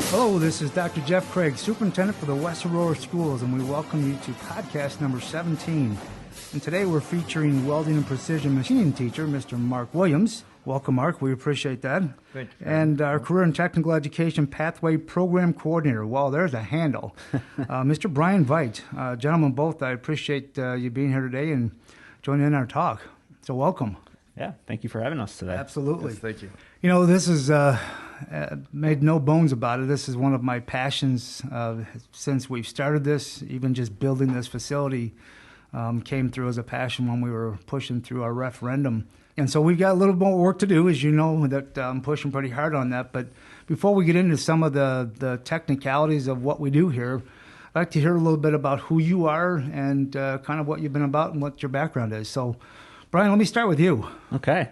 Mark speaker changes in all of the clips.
Speaker 1: Hello, this is Dr. Jeff Craig, Superintendent for the West Aurora Schools, and we welcome you to podcast number 17. And today we're featuring welding and precision machining teacher, Mr. Mark Williams. Welcome, Mark. We appreciate that.
Speaker 2: Thank you.
Speaker 1: And our Career and Technical Education Pathway Program Coordinator. Well, there's a handle. Mr. Brian Veit. Gentlemen, both, I appreciate you being here today and joining in our talk. So welcome.
Speaker 3: Yeah, thank you for having us today.
Speaker 1: Absolutely.
Speaker 2: Yes, thank you.
Speaker 1: You know, this is, made no bones about it, this is one of my passions since we've started this. Even just building this facility came through as a passion when we were pushing through our referendum. And so we've got a little more work to do, as you know, that I'm pushing pretty hard on that. But before we get into some of the technicalities of what we do here, I'd like to hear a little bit about who you are and kind of what you've been about and what your background is. So, Brian, let me start with you.
Speaker 3: Okay.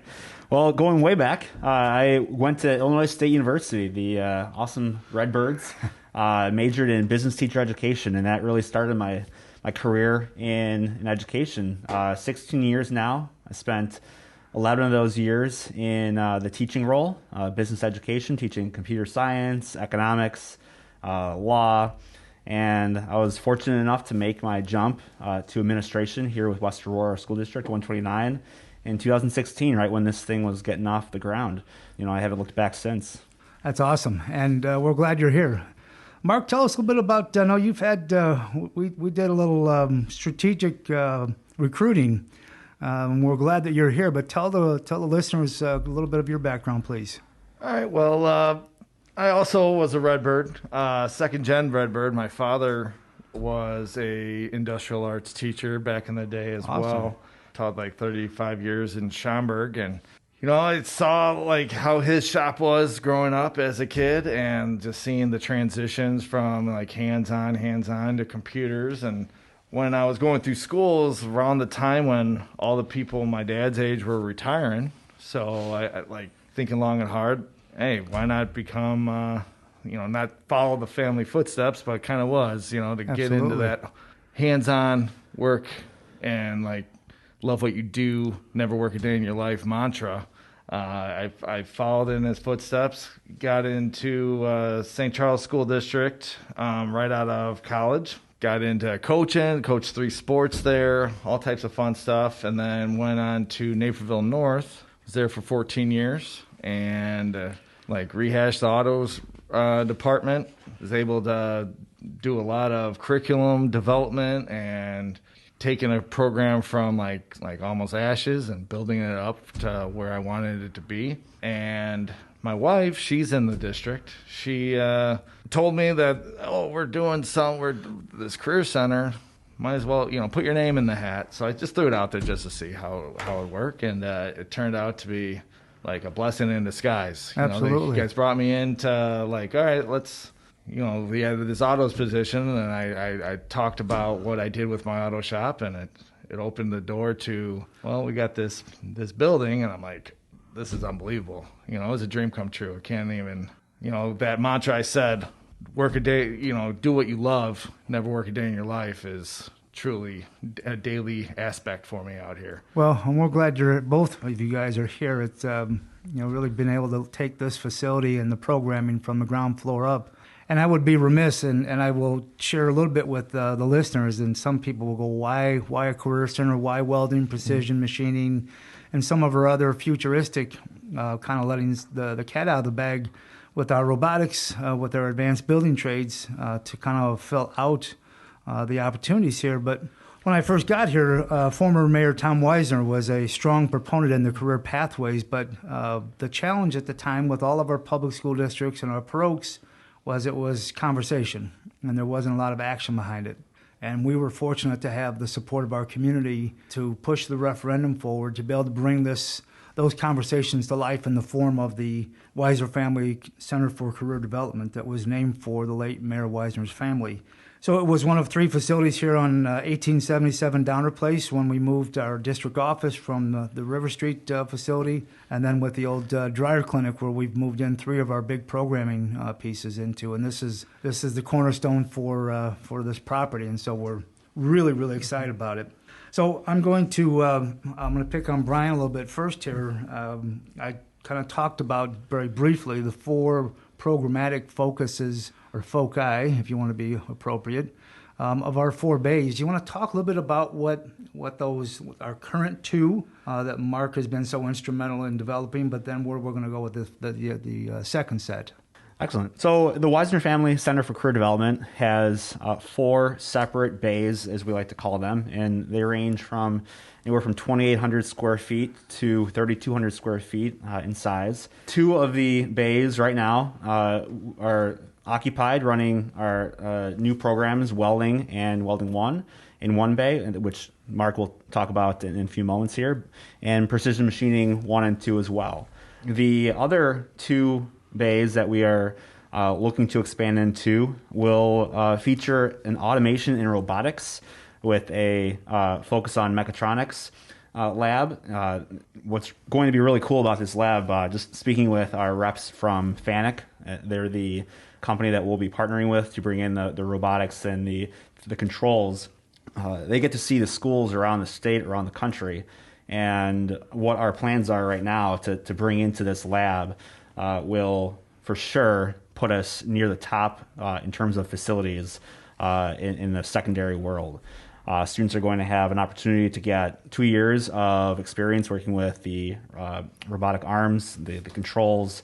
Speaker 3: Well, going way back, I went to Illinois State University, the awesome Redbirds, majored in business teacher education, and that really started my career in education. 16 years now. I spent 11 of those years in the teaching role, business education, teaching computer science, economics, law, and I was fortunate enough to make my jump to administration here with West Aurora School District 129 in 2016, right when this thing was getting off the ground. You know, I haven't looked back since. That's
Speaker 1: awesome, and we're glad you're here. Mark, tell us a little bit about, I know you've had, we did a little strategic recruiting, and we're glad that you're here, but tell the listeners a little bit of your background, please.
Speaker 2: All right, well, I also was a Redbird, second-gen Redbird. My father was a industrial arts teacher back in the day as well. Taught like 35 years in Schaumburg, and you know, I saw like how his shop was growing up as a kid, and just seeing the transitions from like hands-on to computers. And when I was going through schools, around the time when all the people my dad's age were retiring, so I like thinking long and hard. Hey, why not become, not follow the family footsteps, but kind of was, to
Speaker 1: Absolutely.
Speaker 2: Get into that hands-on work and like love what you do, never work a day in your life mantra. I followed in his footsteps, got into St. Charles School District right out of college, got into coaching, coached 3 sports there, all types of fun stuff, and then went on to Naperville North, was there for 14 years, and rehashed the autos department, was able to do a lot of curriculum development and taking a program from like almost ashes and building it up to where I wanted it to be. And my wife, she's in the district. She told me that, we're doing this career center. Might as well, put your name in the hat. So I just threw it out there just to see how it worked. And it turned out to be like a blessing in disguise.
Speaker 1: Absolutely.
Speaker 2: You guys brought me in to like, all right, let's, we had this autos position, and I talked about what I did with my auto shop, and it opened the door to, we got this building, and I'm like, this is unbelievable. It was a dream come true. I can't even, that mantra I said, work a day, do what you love, never work a day in your life, is truly a daily aspect for me out here.
Speaker 1: Well, and we're glad both of you guys are here. It's really been able to take this facility and the programming from the ground floor up. And I would be remiss, and I will share a little bit with the listeners, and some people will go, why a career center, why welding, precision machining, and some of our other futuristic, kind of letting the cat out of the bag with our robotics, with our advanced building trades, to kind of fill out the opportunities here. But when I first got here, former Mayor Tom Weisner was a strong proponent in the career pathways, but the challenge at the time with all of our public school districts and our parochies was it was conversation, and there wasn't a lot of action behind it. And we were fortunate to have the support of our community to push the referendum forward, to be able to bring those conversations to life in the form of the Weiser Family Center for Career Development that was named for the late Mayor Weisner's family. So it was one of 3 facilities here on 1877 Downer Place when we moved our district office from the River Street facility, and then with the old dryer clinic where we've moved in 3 of our big programming pieces into. And this is the cornerstone for this property, and so we're really, really excited about it. So I'm going to pick on Brian a little bit first here. I kind of talked about very briefly the 4 programmatic focuses, or foci, if you want to be appropriate, of our 4 bays. You want to talk a little bit about what those our current 2 that Mark has been so instrumental in developing, but then where we're going to go with the second set.
Speaker 3: Excellent. So the Wisner Family Center for Career Development has 4 separate bays, as we like to call them, and they range from anywhere from 2,800 square feet to 3,200 square feet in size. 2 of the bays right now are occupied running our new programs, welding and welding 1 in one bay, which Mark will talk about in a few moments here, and precision machining 1 and 2 as well. The other 2 bays that we are looking to expand into will feature an automation and robotics with a focus on mechatronics lab. What's going to be really cool about this lab, just speaking with our reps from FANUC, they're the company that we'll be partnering with to bring in the robotics and the controls. They get to see the schools around the state, around the country, and what our plans are right now to bring into this lab will for sure put us near the top in terms of facilities in the secondary world. Students are going to have an opportunity to get 2 years of experience working with the robotic arms, the controls,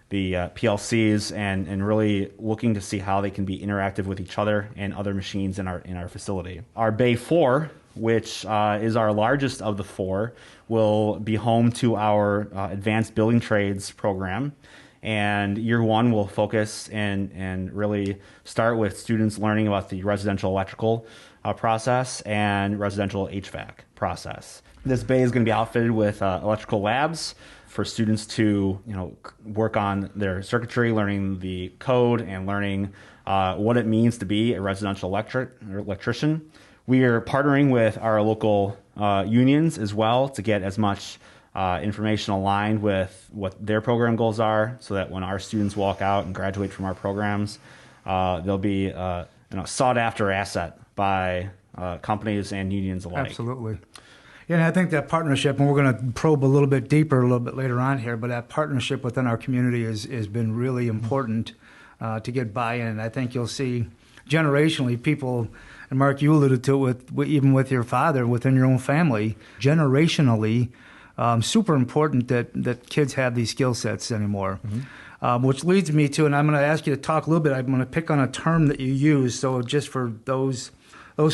Speaker 3: the PLCs, and really looking to see how they can be interactive with each other and other machines in our facility. Our Bay 4, which is our largest of the 4, will be home to our advanced building trades program. And year 1 will focus and really start with students learning about the residential electrical process and residential HVAC process. This bay is going to be outfitted with electrical labs for students to work on their circuitry, learning the code, and learning what it means to be a residential electrician. We are partnering with our local unions as well to get as much information aligned with what their program goals are, so that when our students walk out and graduate from our programs, they'll be a sought-after asset by companies and unions alike.
Speaker 1: Absolutely. Yeah, and I think that partnership, and we're going to probe a little bit deeper a little bit later on here, but that partnership within our community has been really important to get buy-in. And I think you'll see generationally people, and Mark, you alluded to it even with your father, within your own family, generationally, super important that kids have these skill sets anymore. Mm-hmm. Which leads me to, and I'm going to ask you to talk a little bit, I'm going to pick on a term that you use, so just for those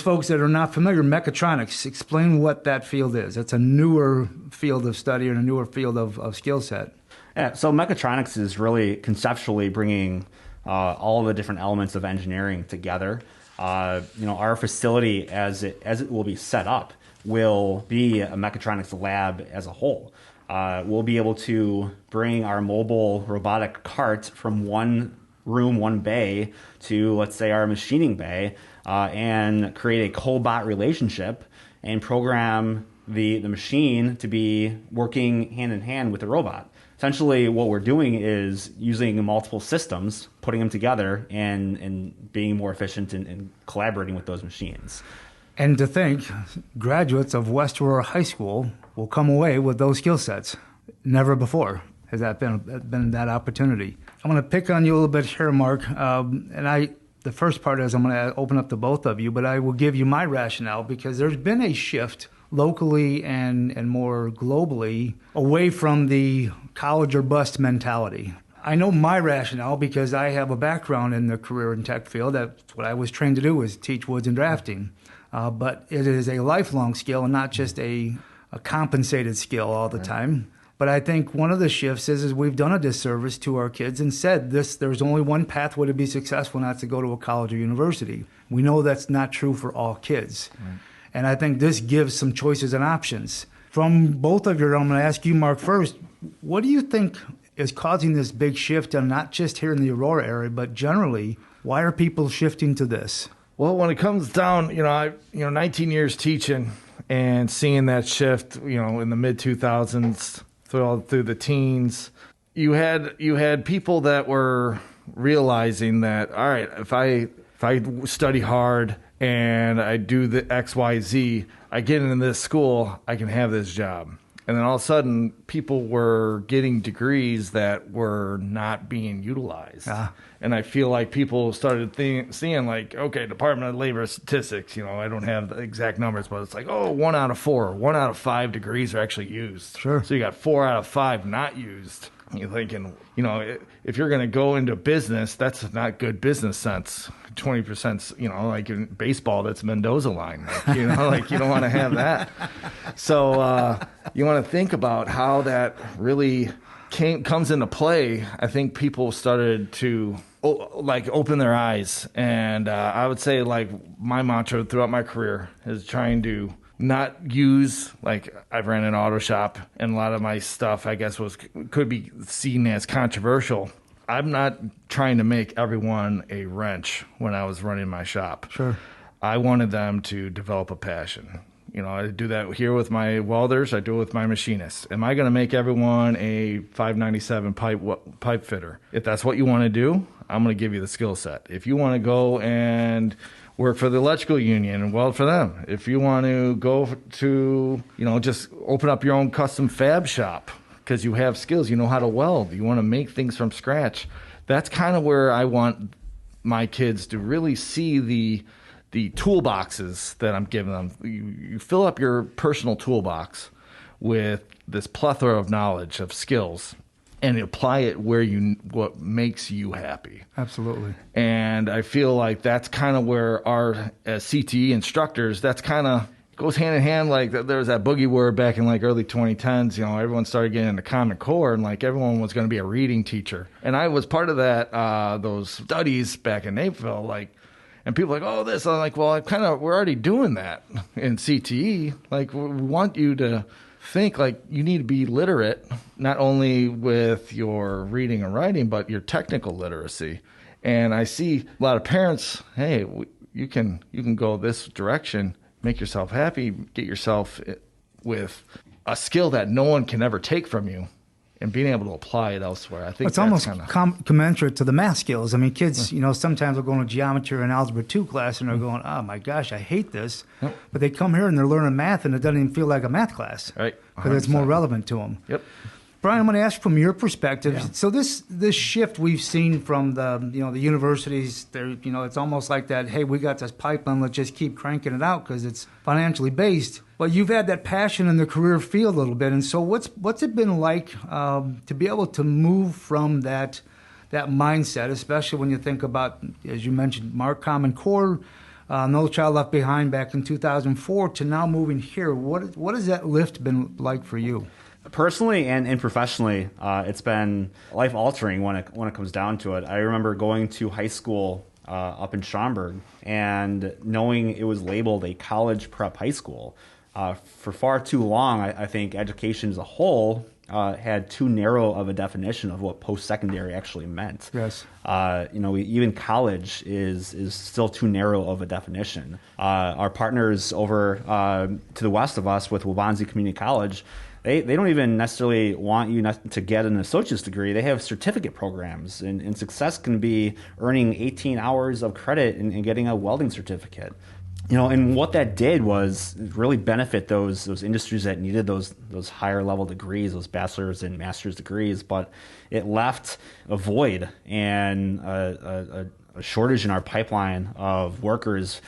Speaker 1: folks that are not familiar, mechatronics, explain what that field is. It's a newer field of study and a newer field of skill set.
Speaker 3: Yeah, so mechatronics is really conceptually bringing all the different elements of engineering together. Our facility, as it will be set up, will be a mechatronics lab as a whole. We'll be able to bring our mobile robotic cart from one room, one bay, to, let's say, our machining bay, and create a cobot relationship and program the machine to be working hand in hand with the robot. Essentially, what we're doing is using multiple systems, putting them together, and being more efficient in collaborating with those machines.
Speaker 1: And to think, graduates of West Aurora High School will come away with those skill sets. Never before has that been that opportunity. I'm going to pick on you a little bit here, Mark. The first part is I'm going to open up to both of you, but I will give you my rationale, because there's been a shift locally and more globally away from the college or bust mentality. I know my rationale because I have a background in the career and tech field. That's what I was trained to do, was teach woods and drafting. But it is a lifelong skill and not just a compensated skill all the time. But I think one of the shifts is we've done a disservice to our kids and said there's only one pathway to be successful, and that's to go to a college or university. We know that's not true for all kids. Right. And I think this gives some choices and options. From both of you, I'm going to ask you, Mark, first. What do you think is causing this big shift, and not just here in the Aurora area, but generally? Why are people shifting to this?
Speaker 2: Well, when it comes down, 19 years teaching and seeing that shift, in the mid 2000s through the teens, you had people that were realizing that, all right, if I study hard and I do the XYZ, I get into this school, I can have this job. And then all of a sudden, people were getting degrees that were not being utilized. And I feel like people started seeing like, okay, Department of Labor statistics, I don't have the exact numbers, but it's like, 1 out of 4, 1 out of 5 degrees are actually used.
Speaker 1: Sure.
Speaker 2: So you got 4 out of 5 not used. You're thinking, if you're going to go into business, that's not good business sense. 20%, like in baseball, that's Mendoza line. Like, you don't want to have that. So you want to think about how that really comes into play. I think people started to open their eyes. And I would say like my mantra throughout my career is trying to not use, like, I've ran an auto shop, and a lot of my stuff, I guess, could be seen as controversial. I'm not trying to make everyone a wrench when I was running my shop.
Speaker 1: Sure.
Speaker 2: I wanted them to develop a passion. I do that here with my welders. I do it with my machinists. Am I going to make everyone a 597 pipe fitter? If that's what you want to do, I'm going to give you the skill set. If you want to go and work for the electrical union and weld for them. If you want to go to, just open up your own custom fab shop because you have skills, you know how to weld, you want to make things from scratch. That's kind of where I want my kids to really see the toolboxes that I'm giving them. You fill up your personal toolbox with this plethora of knowledge, of skills, and apply it what makes you happy.
Speaker 1: Absolutely.
Speaker 2: And I feel like that's kind of where our as CTE instructors, that's kind of goes hand in hand. Like there was that boogie word back in like early 2010s. Everyone started getting into Common Core, and like everyone was going to be a reading teacher. And I was part of that those studies back in Napeville. Like, and people are like, oh, this. I'm like, well, we're already doing that in CTE. Like, we want you to think like you need to be literate, not only with your reading and writing, but your technical literacy. And I see a lot of parents, hey, you can go this direction, make yourself happy, get yourself with a skill that no one can ever take from you, and being able to apply it elsewhere. I think
Speaker 1: it's almost commensurate to the math skills. I mean, kids, sometimes will go into geometry and algebra 2 class and they're going, oh my gosh, I hate this. Yep. But they come here and they're learning math and it doesn't even feel like a math class.
Speaker 2: Right.
Speaker 1: Because it's more relevant to them.
Speaker 2: Yep.
Speaker 1: Brian, I'm going to ask from your perspective. Yeah. So this shift we've seen from the universities, it's almost like that. Hey, we got this pipeline. Let's just keep cranking it out because it's financially based. But you've had that passion in the career field a little bit, and so what's it been like to be able to move from that mindset, especially when you think about, as you mentioned, Common Core, No Child Left Behind back in 2004, to now moving here. What has that lift been like for you?
Speaker 3: Personally and professionally, it's been life-altering when it comes down to it. I remember going to high school up in Schaumburg and knowing it was labeled a college prep high school. For far too long, I think education as a whole had too narrow of a definition of what post-secondary actually meant.
Speaker 1: Yes.
Speaker 3: Even college is still too narrow of a definition. Our partners over to the west of us with Waubonsie Community College, they don't even necessarily want you to get an associate's degree. They have certificate programs, and success can be earning 18 hours of credit and getting a welding certificate. And what that did was really benefit those industries that needed those higher level degrees, those bachelor's and master's degrees, but it left a void and a shortage in our pipeline of workers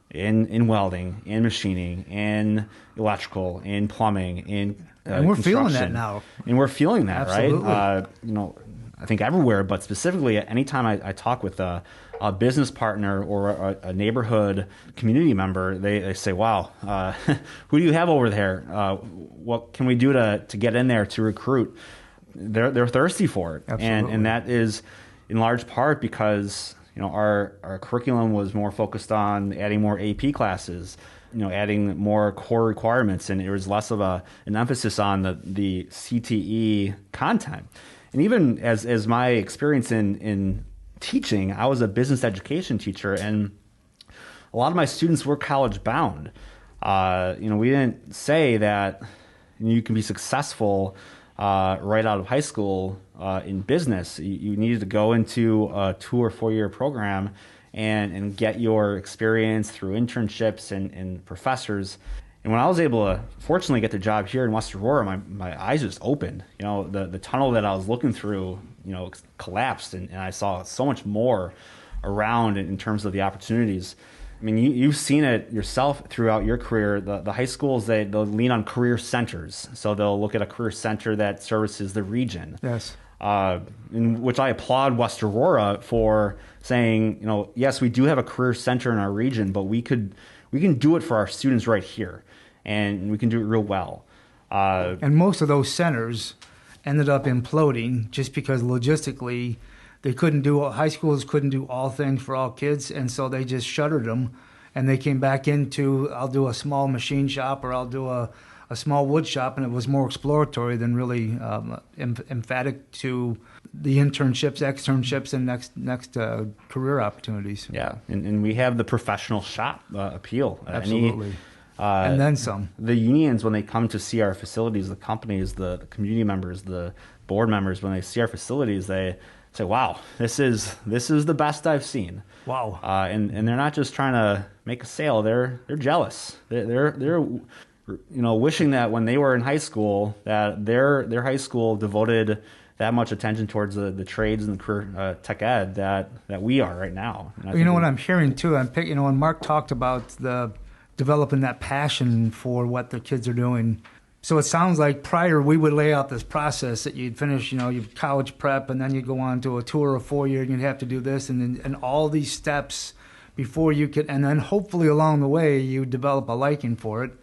Speaker 3: in welding, in machining, in electrical, in plumbing, in
Speaker 1: and we're feeling that now.
Speaker 3: And we're feeling that,
Speaker 1: absolutely.
Speaker 3: Right? I think everywhere, but specifically anytime I talk with a business partner or a neighborhood community member, they say, wow, who do you have over there? What can we do to get in there to recruit? They're thirsty for it.
Speaker 1: Absolutely.
Speaker 3: And that is in large part because our curriculum was more focused on adding more AP classes, adding more core requirements, and it was less of an emphasis on the CTE content. And even as my experience in teaching, I was a business education teacher, and a lot of my students were college bound. We didn't say that you can be successful right out of high school in business. You needed to go into a 2 or 4 year program and get your experience through internships and professors. And when I was able to fortunately get the job here in West Aurora, my eyes just opened. You know, the tunnel that I was looking through, you know, collapsed, and I saw so much more around in terms of the opportunities. I mean, you've seen it yourself throughout your career. The high schools, they'll lean on career centers. So they'll look at a career center that services the region.
Speaker 1: Yes.
Speaker 3: In which I applaud West Aurora for saying, you know, yes, we do have a career center in our region, but we can do it for our students right here, and we can do it real well.
Speaker 1: And most of those centers ended up imploding just because logistically high schools couldn't do all things for all kids, and so they just shuttered them, and they came back into, I'll do a small machine shop, or I'll do a small wood shop, and it was more exploratory than really emphatic to the internships, externships, and next career opportunities.
Speaker 3: Yeah, and we have the professional shop appeal.
Speaker 1: Absolutely. And then some.
Speaker 3: The unions, when they come to see our facilities, the companies, the community members, the board members, when they see our facilities, they say, "Wow, this is the best I've seen."
Speaker 1: Wow.
Speaker 3: And they're not just trying to make a sale; they're jealous. They're wishing that when they were in high school, that their high school devoted that much attention towards the trades and the career tech ed that we are right now.
Speaker 1: You know what I'm hearing too. When Mark talked about developing that passion for what the kids are doing. So it sounds like prior we would lay out this process that you'd finish, your college prep, and then you go on to a tour of 4 years, and you'd have to do this, and all these steps before you could, and then hopefully along the way you develop a liking for it,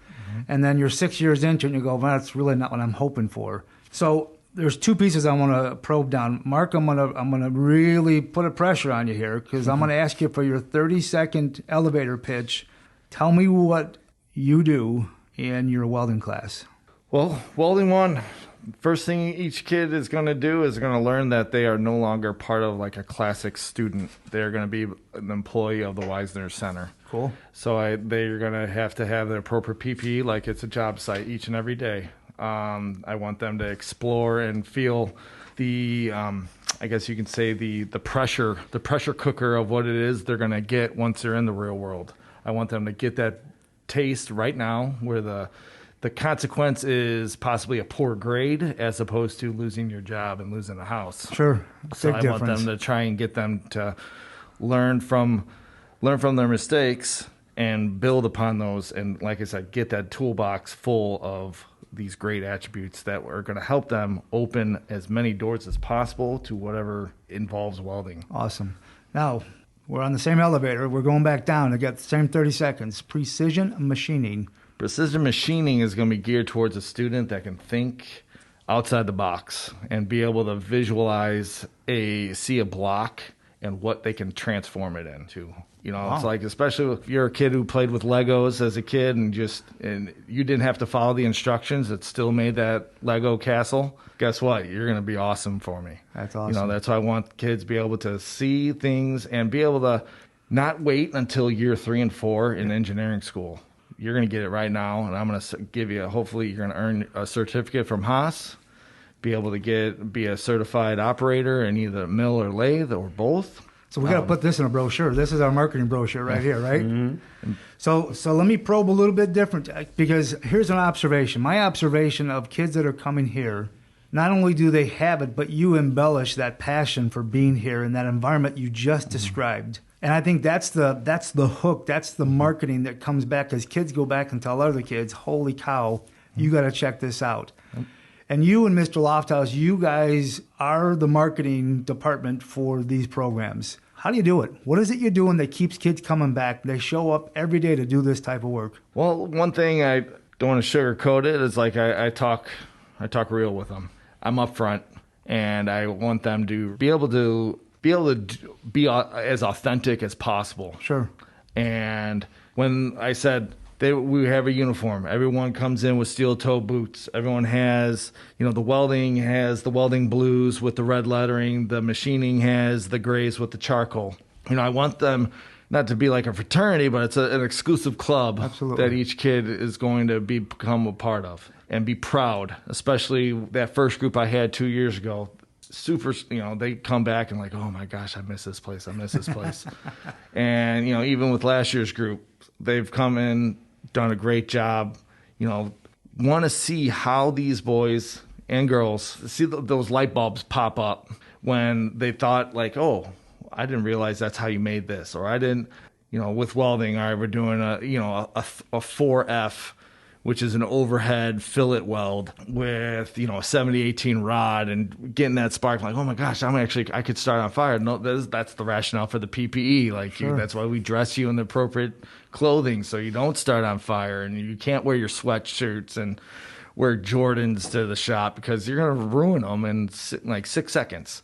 Speaker 1: and then you're 6 years into it, and you go, well, that's really not what I'm hoping for. So there's two pieces I want to probe down. Mark, I'm gonna really put a pressure on you here, because I'm gonna ask you for your 30-second elevator pitch. Tell me what you do in your welding class.
Speaker 2: Well, welding one, first thing each kid is going to do is going to learn that they are no longer part of like a classic student. They're going to be an employee of the Wisner Center.
Speaker 1: Cool.
Speaker 2: So they're going to have the appropriate PPE like it's a job site each and every day. I want them to explore and feel the, I guess you can say the pressure cooker of what it is they're going to get once they're in the real world. I want them to get that taste right now where the consequence is possibly a poor grade as opposed to losing your job and losing a house.
Speaker 1: Sure.
Speaker 2: So I want them to try and get them to learn from their mistakes and build upon those. And like I said, get that toolbox full of these great attributes that are going to help them open as many doors as possible to whatever involves welding.
Speaker 1: Awesome. Now, we're on the same elevator. We're going back down. I got the same 30 seconds. Precision machining.
Speaker 2: Precision machining is going to be geared towards a student that can think outside the box and be able to visualize see a block and what they can transform it into.
Speaker 1: Wow.
Speaker 2: It's like, especially if you're a kid who played with Legos as a kid and you didn't have to follow the instructions, it still made that Lego castle. Guess what? You're going to be awesome for me.
Speaker 1: That's awesome.
Speaker 2: That's why I want kids to be able to see things and be able to not wait until year 3 and 4 in engineering school. You're going to get it right now, and I'm going to give you, hopefully you're going to earn a certificate from Haas, be able to be a certified operator in either mill or lathe or both.
Speaker 1: So we got to put this in a brochure. This is our marketing brochure right here, right? Mm-hmm. So let me probe a little bit different, because here's an observation. My observation of kids that are coming here, not only do they have it, but you embellish that passion for being here in that environment you just described. And I think that's the hook, that's the marketing that comes back, as kids go back and tell other kids, holy cow, you got to check this out. And you and Mr. Lofthouse, you guys are the marketing department for these programs. How do you do it? What is it you're doing that keeps kids coming back? They show up every day to do this type of work.
Speaker 2: Well, one thing I don't want to sugarcoat it is like I talk real with them. I'm upfront, and I want them to be able to be as authentic as possible.
Speaker 1: Sure.
Speaker 2: And when I said we have a uniform, everyone comes in with steel toe boots. Everyone has, the welding has the welding blues with the red lettering. The machining has the grays with the charcoal. I want them not to be like a fraternity, but it's an exclusive club.
Speaker 1: Absolutely. That
Speaker 2: each kid is going to become a part of and be proud, especially that first group I had 2 years ago. Super, they come back and like, oh my gosh, I miss this place. And, even with last year's group, they've come in, done a great job. want to see how these boys and girls see those light bulbs pop up when they thought like, oh, I didn't realize that's how you made this, or I didn't, with welding, all right, we're doing a 4F, which is an overhead fillet weld with, a 70-18 rod, and getting that spark, like, oh my gosh, I could start on fire. No, that's the rationale for the PPE. Like,
Speaker 1: Sure.
Speaker 2: that's why we dress you in the appropriate clothing so you don't start on fire, and you can't wear your sweatshirts and wear Jordans to the shop because you're going to ruin them in like 6 seconds.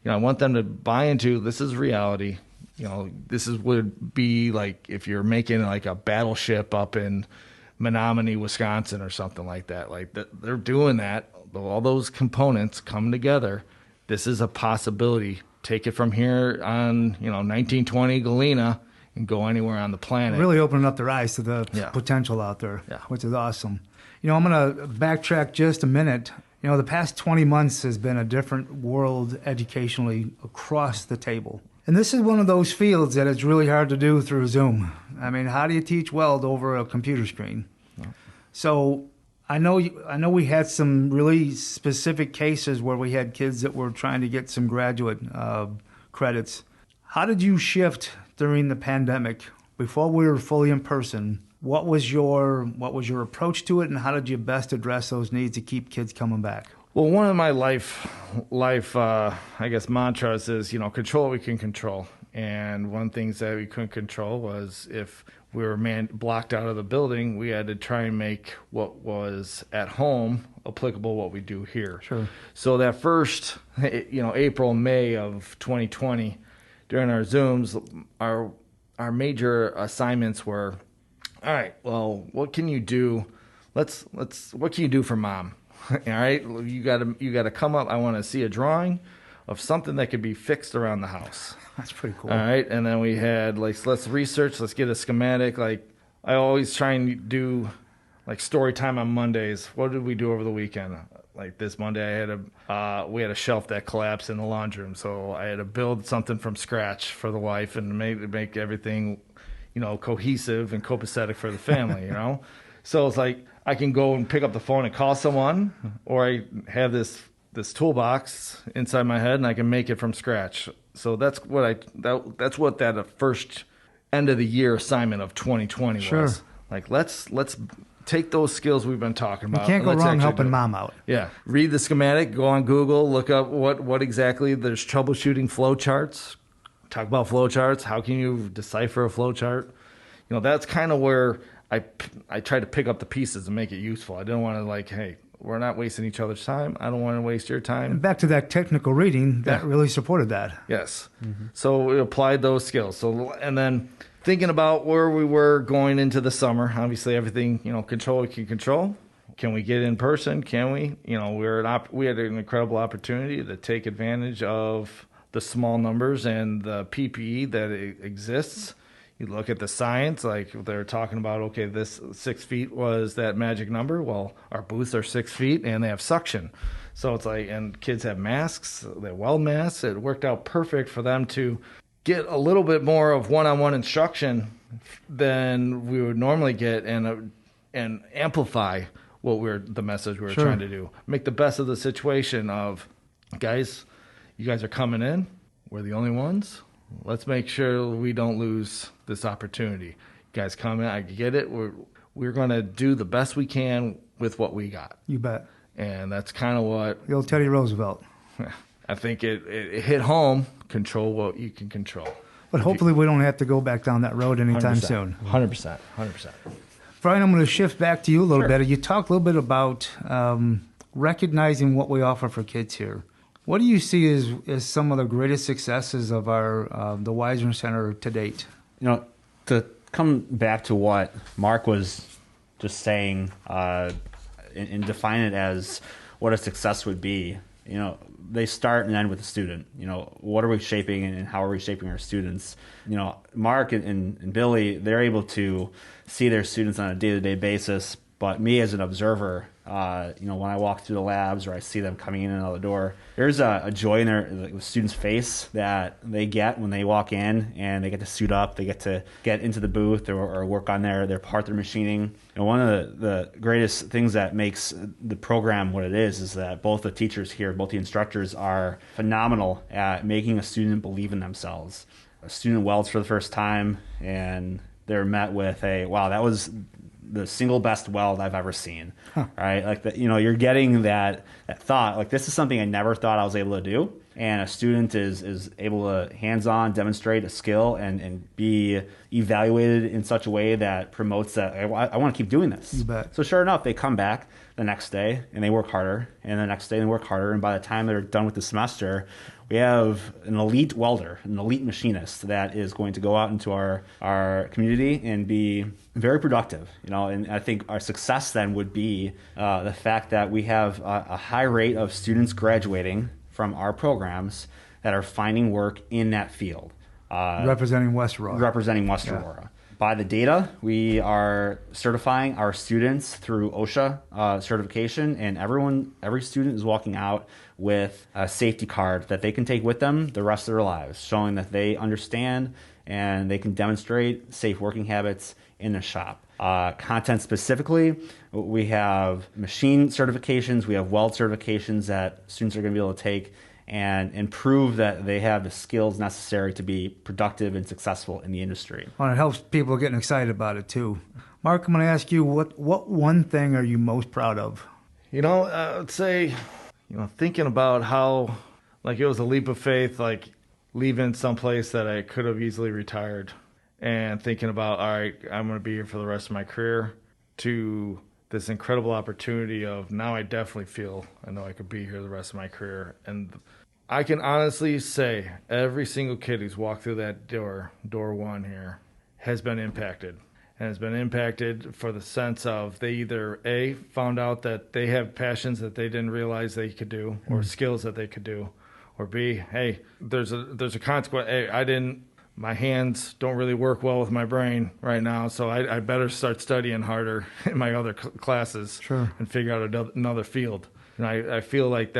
Speaker 2: I want them to buy into this is reality. Would be like if you're making like a battleship up in Menominee, Wisconsin or something like that. Like they're doing that. All those components come together. This is a possibility. Take it from here on, 1920 Galena and go anywhere on the planet.
Speaker 1: Really opening up their eyes to the
Speaker 2: Yeah.
Speaker 1: potential out there,
Speaker 2: Yeah.
Speaker 1: which is awesome. I'm going to backtrack just a minute. The past 20 months has been a different world educationally across the table. And this is one of those fields that it's really hard to do through Zoom. I mean, how do you teach weld over a computer screen? Yeah. So I know we had some really specific cases where we had kids that were trying to get some graduate credits. How did you shift during the pandemic before we were fully in person? What was your approach to it, and how did you best address those needs to keep kids coming back?
Speaker 2: Well, one of my life, I guess, mantras is, control what we can control. And one of the things that we couldn't control was if we were blocked out of the building, we had to try and make what was at home applicable what we do here.
Speaker 1: Sure.
Speaker 2: So that first, April, May of 2020, during our Zooms, our major assignments were, all right, well, what can you do? What can you do for mom? All right, you gotta come up. I want to see a drawing of something that could be fixed around the house.
Speaker 1: That's pretty cool.
Speaker 2: All right, and then we had like, let's research, let's get a schematic. Like I always try and do like story time on Mondays. What did we do over the weekend? Like this Monday, we had a shelf that collapsed in the laundry room, so I had to build something from scratch for the wife and make everything, cohesive and copacetic for the family. So it's like I can go and pick up the phone and call someone, or I have this toolbox inside my head and I can make it from scratch. So that's what that first end of the year assignment of 2020
Speaker 1: Sure.
Speaker 2: was. Like let's take those skills we've been talking about.
Speaker 1: You can't go
Speaker 2: and let's
Speaker 1: wrong
Speaker 2: actually
Speaker 1: helping
Speaker 2: do it.
Speaker 1: mom out.
Speaker 2: Yeah. Read the schematic, go on Google, look up what exactly, there's troubleshooting flow charts. Talk about flow charts. How can you decipher a flow chart? That's kind of where I try to pick up the pieces and make it useful. I didn't want to like, hey, we're not wasting each other's time. I don't want to waste your time.
Speaker 1: And back to that technical reading, that really supported that.
Speaker 2: Yes. Mm-hmm. So we applied those skills. So, and then thinking about where we were going into the summer, obviously everything, control we can control. Can we get in person? Can we? We had an incredible opportunity to take advantage of the small numbers and the PPE that exists. You look at the science, like they're talking about, okay, this 6 feet was that magic number. Well, our booths are 6 feet and they have suction. So it's like, and kids have masks, they weld masks. It worked out perfect for them to get a little bit more of one-on-one instruction than we would normally get and amplify the message we were
Speaker 1: Sure.
Speaker 2: trying to do. Make the best of the situation of, guys, you guys are coming in. We're the only ones. Let's make sure we don't lose this opportunity. You guys come in, I get it. We're going to do the best we can with what we got.
Speaker 1: You bet.
Speaker 2: And that's kind of what
Speaker 1: The old Teddy Roosevelt.
Speaker 2: I think it hit home. Control what you can control.
Speaker 1: But hopefully we don't have to go back down that road anytime
Speaker 2: 100%.
Speaker 1: soon.
Speaker 2: 100%.
Speaker 1: Brian, I'm going to shift back to you a little
Speaker 2: Sure.
Speaker 1: bit. You talked a little bit about recognizing what we offer for kids here. What do you see as some of the greatest successes of our the Wiseman Center to date?
Speaker 3: To come back to what Mark was just saying and define it as what a success would be, they start and end with the student. What are we shaping and how are we shaping our students? Mark and Billy, they're able to see their students on a day-to-day basis, But me as an observer, when I walk through the labs or I see them coming in and out the door, there's a joy in the student's face that they get when they walk in and they get to suit up, they get to get into the booth or work on their part they're machining. And one of the greatest things that makes the program what it is that both the teachers here, both the instructors are phenomenal at making a student believe in themselves. A student welds for the first time and they're met with wow, that was the single best weld I've ever seen, right? Like you're getting that thought, like this is something I never thought I was able to do. And a student is able to hands-on demonstrate a skill and be evaluated in such a way that promotes that I want to keep doing this.
Speaker 1: You bet.
Speaker 3: So sure enough, they come back the next day and they work harder, and the next day they work harder. And by the time they're done with the semester, we have an elite welder, an elite machinist that is going to go out into our community and be very productive. And I think our success then would be the fact that we have a high rate of students graduating from our programs that are finding work in that field.
Speaker 1: Representing West Aurora.
Speaker 3: Aurora. By the data, we are certifying our students through OSHA certification, and every student is walking out with a safety card that they can take with them the rest of their lives, showing that they understand and they can demonstrate safe working habits in the shop. Content specifically, we have machine certifications, we have weld certifications that students are going to be able to take and prove that they have the skills necessary to be productive and successful in the industry.
Speaker 1: Well, it helps people getting excited about it too. Mark, I'm going to ask you, what one thing are you most proud of?
Speaker 2: I would say, thinking about how, like, it was a leap of faith, like leaving someplace that I could have easily retired and thinking about, all right, I'm going to be here for the rest of my career, to this incredible opportunity of now I definitely feel I know I could be here the rest of my career. And I can honestly say every single kid who's walked through that door one here, has been impacted. And has been impacted for the sense of they either A, found out that they have passions that they didn't realize they could do, or skills that they could do, or B, hey, there's a consequence. Hey, my hands don't really work well with my brain right now, so I better start studying harder in my other classes.
Speaker 1: Sure.
Speaker 2: And figure out another field. And I feel like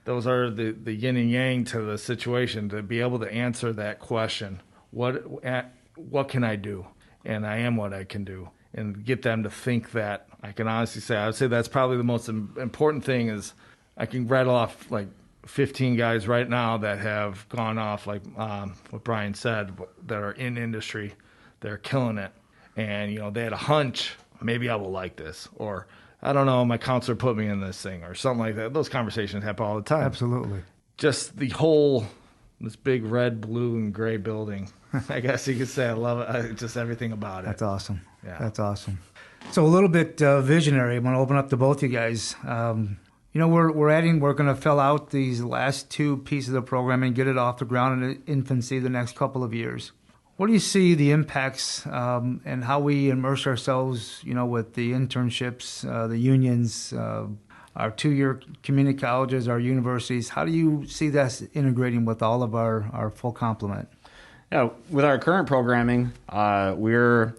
Speaker 2: those are the yin and yang to the situation, to be able to answer that question. What can I do? And I am what I can do. And get them to think that. I can honestly say, I would say that's probably the most important thing is I can rattle off like 15 guys right now that have gone off, like what Brian said, that are in industry. They're killing it. And, they had a hunch, maybe I will like this. Or, I don't know, my counselor put me in this thing or something like that. Those conversations happen all the time.
Speaker 1: Absolutely.
Speaker 2: Just this big red, blue, and gray building. I guess you could say I love it. Just everything about it.
Speaker 1: That's awesome.
Speaker 2: Yeah.
Speaker 1: That's awesome. So a little bit visionary. I'm going to open up to both you guys. We're going to fill out these last two pieces of programming, get it off the ground in infancy the next couple of years. What do you see the impacts and how we immerse ourselves, with the internships, the unions, our two-year community colleges, our universities? How do you see that integrating with all of our full complement?
Speaker 3: With our current programming, we're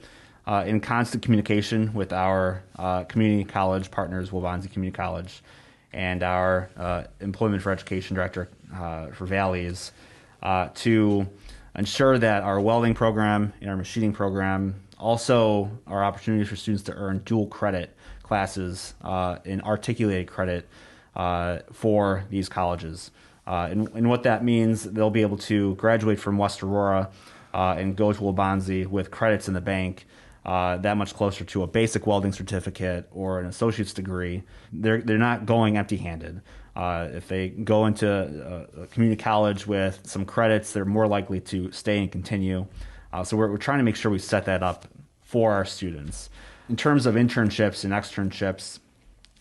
Speaker 3: in constant communication with our community college partners, Waubonsie Community College, and our Employment for Education Director for Valleys to ensure that our welding program and our machining program also are opportunities for students to earn dual credit classes and articulated credit for these colleges. And what that means, they'll be able to graduate from West Aurora and go to Waubonsie with credits in the bank, that much closer to a basic welding certificate or an associate's degree. They're not going empty-handed. If they go into a community college with some credits, they're more likely to stay and continue. So we're trying to make sure we set that up for our students. In terms of internships and externships,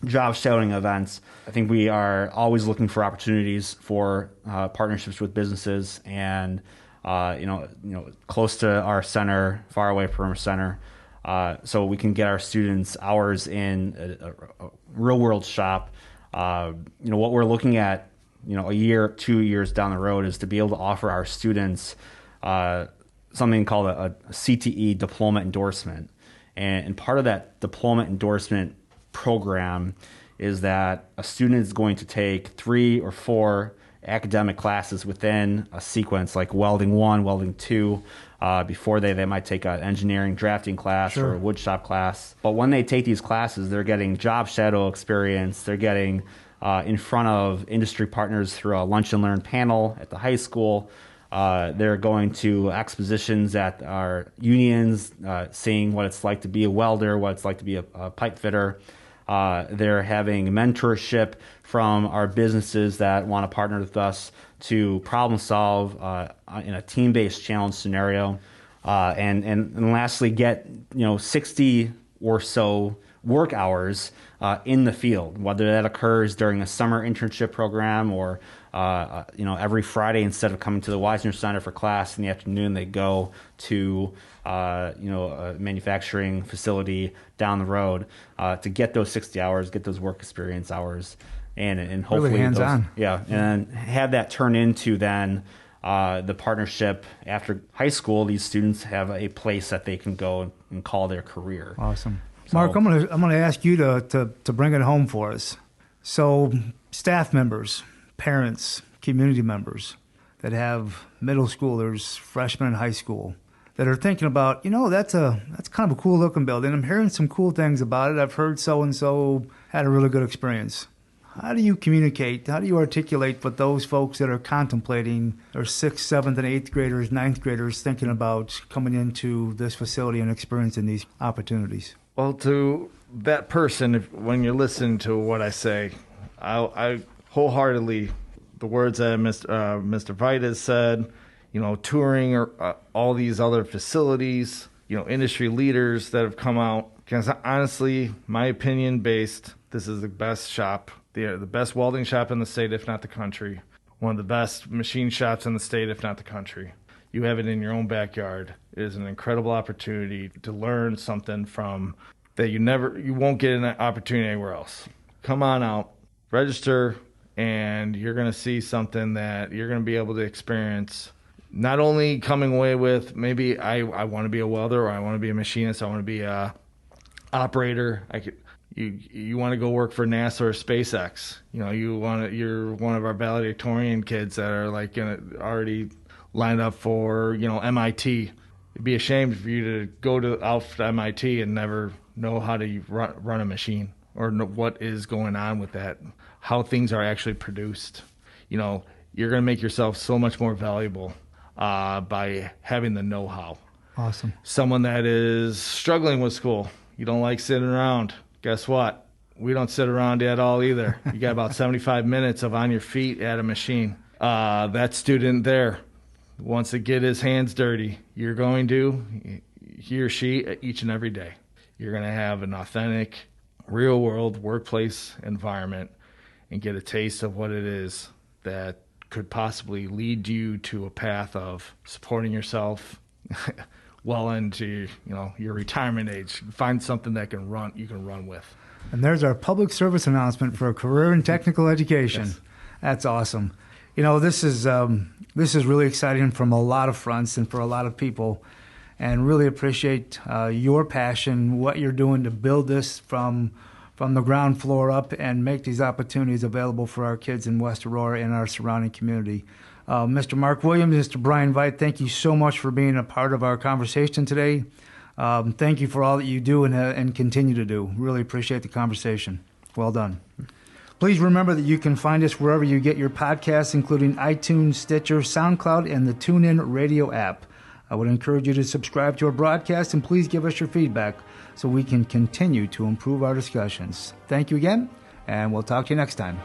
Speaker 3: job shadowing events, I think we are always looking for opportunities for partnerships with businesses and close to our center, far away from our center, so we can get our students hours in a real world shop. What we're looking at, a year, 2 years down the road is to be able to offer our students something called a CTE diploma endorsement. And part of that diploma endorsement program is that a student is going to take 3 or 4 academic classes within a sequence, like welding 1, welding 2. Before they might take an engineering drafting class or a woodshop class. But when they take these classes, they're getting job shadow experience. They're getting in front of industry partners through a lunch and learn panel at the high school. They're going to expositions at our unions, seeing what it's like to be a welder, what it's like to be a pipe fitter. They're having mentorship from our businesses that want to partner with us to problem solve in a team-based challenge scenario. And lastly, get 60 or so work hours in the field, whether that occurs during a summer internship program or every Friday, instead of coming to the Wisner Center for class in the afternoon, they go to a manufacturing facility down the road to get those 60 hours, get those work experience hours, and hopefully
Speaker 1: really hands-on.
Speaker 3: And have that turn into then the partnership after high school. These students have a place that they can go and call their career.
Speaker 1: Awesome. Mark, I'm gonna ask you to bring it home for us. So staff members, parents, community members that have middle schoolers, freshmen in high school, that are thinking about, that's kind of a cool looking building. I'm hearing some cool things about it. I've heard so-and-so had a really good experience. How do you communicate? How do you articulate with those folks that are contemplating, or 6th, 7th, and 8th graders, 9th graders thinking about coming into this facility and experiencing these opportunities?
Speaker 2: Well, to that person, when you're listening to what I say, I wholeheartedly, the words that Mr. Veit has said, touring or all these other facilities, industry leaders that have come out. Because honestly, my opinion based, this is the best shop, the best welding shop in the state, if not the country. One of the best machine shops in the state, if not the country. You have it in your own backyard. It is an incredible opportunity to learn something from that you won't get an opportunity anywhere else. Come on out, register, and you're going to see something that you're going to be able to experience. Not only coming away with, maybe I want to be a welder, or I want to be a machinist, I want to be a operator. You want to go work for NASA or SpaceX. You're one of our valedictorian kids that are already lined up for MIT. It'd be a shame for you to go out to MIT and never know how to run a machine, or know what is going on with that, how things are actually produced. You're going to make yourself so much more valuable by having the know-how.
Speaker 1: Awesome.
Speaker 2: Someone that is struggling with school, you don't like sitting around. Guess what? We don't sit around at all either. You got about 75 minutes of on your feet at a machine. That student there wants to get his hands dirty. You're going to, he or she, each and every day. You're going to have an authentic, real-world workplace environment and get a taste of what it is that could possibly lead you to a path of supporting yourself well into your retirement age. Find something that you can run with.
Speaker 1: And there's our public service announcement for a career in technical education.
Speaker 2: Yes.
Speaker 1: That's awesome. This is really exciting from a lot of fronts and for a lot of people, and really appreciate your passion, what you're doing to build this from the ground floor up and make these opportunities available for our kids in West Aurora and our surrounding community. Mr. Mark Williams, Mr. Brian Veit, thank you so much for being a part of our conversation today. Thank you for all that you do and continue to do. Really appreciate the conversation. Well done. Please remember that you can find us wherever you get your podcasts, including iTunes, Stitcher, SoundCloud, and the TuneIn Radio app. I would encourage you to subscribe to our broadcast, and please give us your feedback so we can continue to improve our discussions. Thank you again, and we'll talk to you next time.